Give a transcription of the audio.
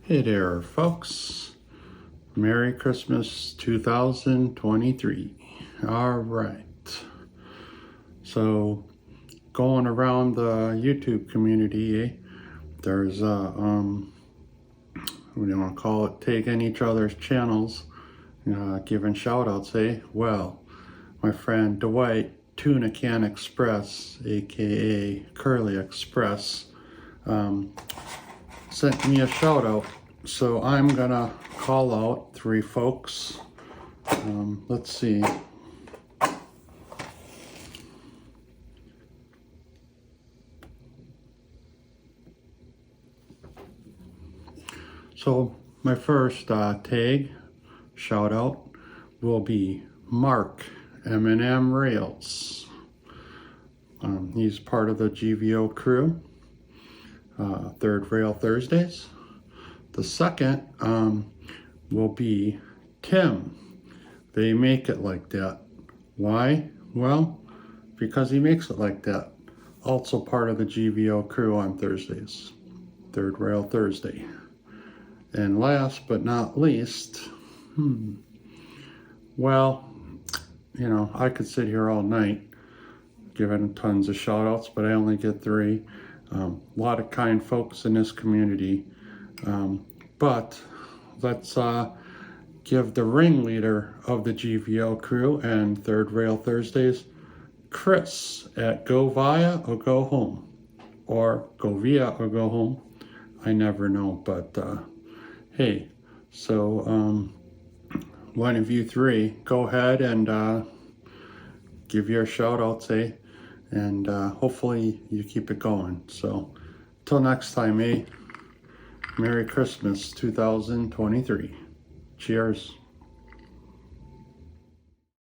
Hey there, folks. Merry Christmas 2023. All right. So, going around the YouTube community, there's what do you want to call it? Taking each other's channels, giving shout outs, Well, my friend Dwight Tuna Can Express, aka Curly Express, sent me a shout out. So I'm gonna call out three folks. Let's see. So my first tag shout out will be Mark M&M Rails. He's part of the GVO crew. Third Rail Thursdays. The second will be Tim. They make it like that. Why? Well, because he makes it like that. Also part of the GVO crew on Thursdays. Third Rail Thursday. And last but not least, well, I could sit here all night giving tons of shout outs, but I only get three. A lot of kind folks in this community. But let's give the ringleader of the GVO crew and Third Rail Thursdays, Chris at Go Via or Go Home. Or Go Via or Go Home. I never know, but hey, so one of you three, go ahead and give your shout outs, and hopefully you keep it going. So till next time, Merry Christmas 2023. Cheers.